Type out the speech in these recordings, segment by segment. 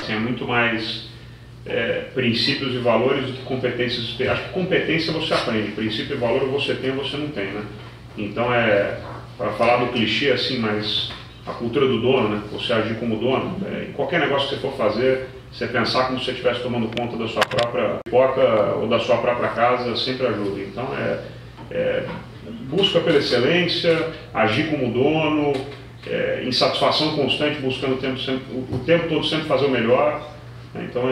assim, é muito mais princípios e valores do que competências. Acho que competência você aprende, princípio e valor você tem ou você não tem, né? Então para falar do clichê assim, mas a cultura do dono, né? Você agir como dono, em qualquer negócio que você for fazer, você pensar como se você estivesse tomando conta da sua própria pipoca ou da sua própria casa, sempre ajuda. Então busca pela excelência, agir como dono, insatisfação constante, buscando o tempo todo sempre fazer o melhor. Então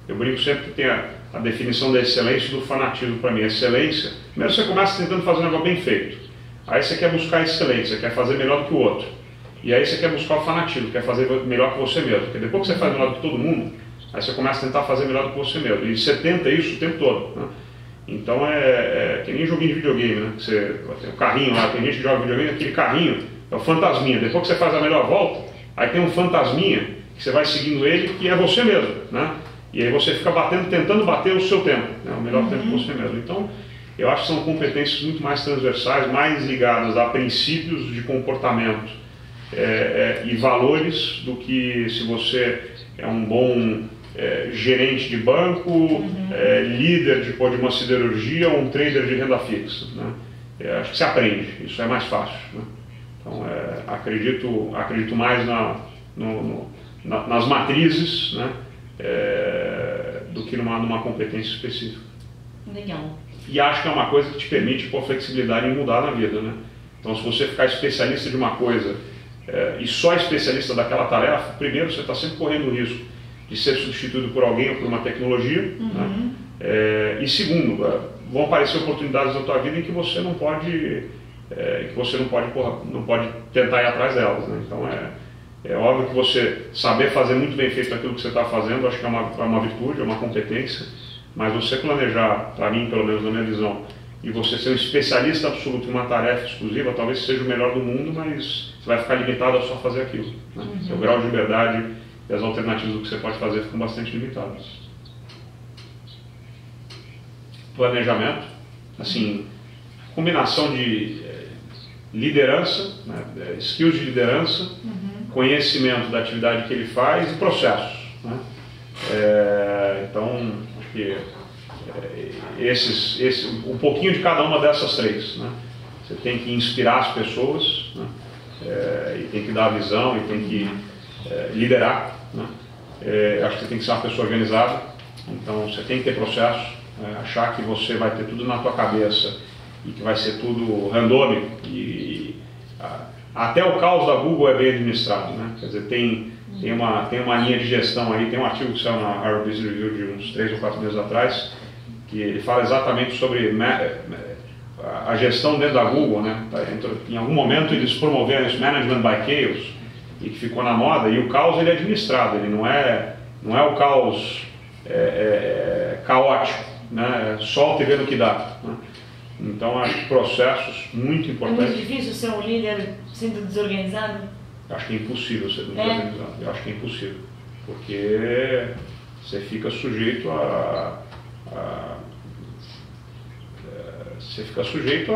eu brinco sempre que tem a definição da excelência e do fanatismo para mim. A excelência, primeiro você começa tentando fazer um negócio bem feito, aí você quer buscar a excelência, quer fazer melhor do que o outro, e aí você quer buscar o fanatismo, quer fazer melhor que você mesmo, porque depois que você faz melhor do que todo mundo, aí você começa a tentar fazer melhor do que você mesmo, e você tenta isso o tempo todo, né? Então que nem joguinho de videogame, né? Você tem um carrinho lá, tem gente que joga videogame, aquele carrinho é o fantasminha, depois que você faz a melhor volta, aí tem um fantasminha que você vai seguindo ele, que é você mesmo, né? E aí você fica tentando bater o seu tempo, né? O melhor tempo que você mesmo. Então, eu acho que são competências muito mais transversais, mais ligadas a princípios de comportamento e valores, do que se você é um bom gerente de banco, líder de uma siderurgia ou um trader de renda fixa, né? Acho que se aprende, isso é mais fácil, né? Então, acredito mais nas matrizes, né? Do que numa competência específica. Legal. E acho que é uma coisa que te permite flexibilidade em mudar na vida, né? Então, se você ficar especialista de uma coisa e só especialista daquela tarefa, primeiro você está sempre correndo o risco de ser substituído por alguém ou por uma tecnologia, né? E segundo, vão aparecer oportunidades na tua vida em que você não pode tentar ir atrás delas, né? Então é óbvio que você saber fazer muito bem feito aquilo que você está fazendo, acho que é uma virtude, é uma competência, mas você planejar, para mim, pelo menos na minha visão, e você ser um especialista absoluto em uma tarefa exclusiva, talvez seja o melhor do mundo, mas você vai ficar limitado a só fazer aquilo, né? O grau de liberdade e as alternativas do que você pode fazer ficam bastante limitadas. Planejamento, assim, combinação de liderança, né? Skills de liderança, conhecimento da atividade que ele faz e processos, né? Então, acho que um pouquinho de cada uma dessas três, né? Você tem que inspirar as pessoas, né? E tem que dar a visão, e tem que liderar, né? Acho que você tem que ser uma pessoa organizada, então você tem que ter processos, achar que você vai ter tudo na tua cabeça e que vai ser tudo randômico, e até o caos da Google é bem administrado, né? Quer dizer, tem uma linha de gestão aí, tem um artigo que saiu na Harvard Business Review de uns 3 ou 4 meses atrás, que ele fala exatamente sobre a gestão dentro da Google, né? Em algum momento eles promoveram esse Management by Chaos, e que ficou na moda, e o caos ele é administrado, ele não é o caos caótico, né? Solta e vê no que dá, né? Então, acho que processos muito importantes. É muito difícil ser um líder sendo desorganizado? Acho que é impossível ser desorganizado. Eu acho que é impossível, porque você fica sujeito ao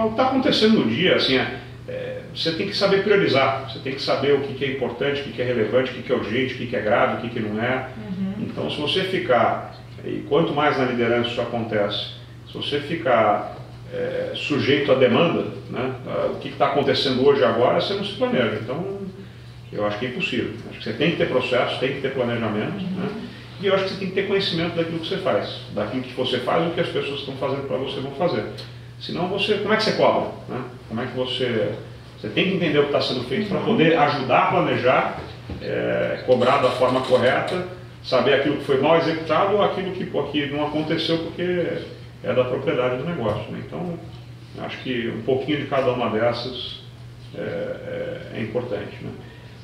que está acontecendo no dia. Assim, você tem que saber priorizar, você tem que saber o que é importante, o que é relevante, o que é urgente, o que é grave, o que não é. Então, se você ficar, e quanto mais na liderança isso acontece, se você ficar sujeito à demanda, né? O que está acontecendo hoje e agora, você não se planeja. Então, eu acho que é impossível. Acho que você tem que ter processo, tem que ter planejamento, né? E eu acho que você tem que ter conhecimento daquilo que você faz, daquilo que você faz, o que as pessoas estão fazendo para você vão fazer. Senão, como é que você cobra, né? Como é que você tem que entender o que está sendo feito para poder ajudar a planejar, cobrar da forma correta, saber aquilo que foi mal executado ou aquilo que não aconteceu porque é da propriedade do negócio, né? Então, acho que um pouquinho de cada uma dessas é importante, né?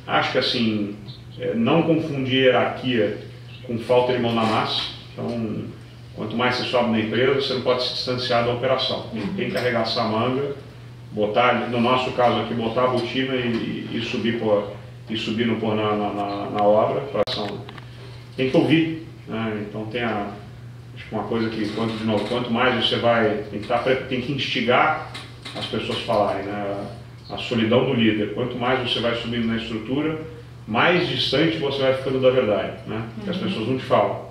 Acho que, assim, não confundir hierarquia com falta de mão na massa. Então, quanto mais você sobe na empresa, você não pode se distanciar da operação. Tem que arregaçar a manga, botar, no nosso caso aqui, botar a botina e subir na obra. Tem que ouvir, né? Então, acho que uma coisa que, quanto mais você vai, tem que instigar as pessoas a falarem, né? A solidão do líder. Quanto mais você vai subindo na estrutura, mais distante você vai ficando da verdade, né? Que as pessoas não te falam.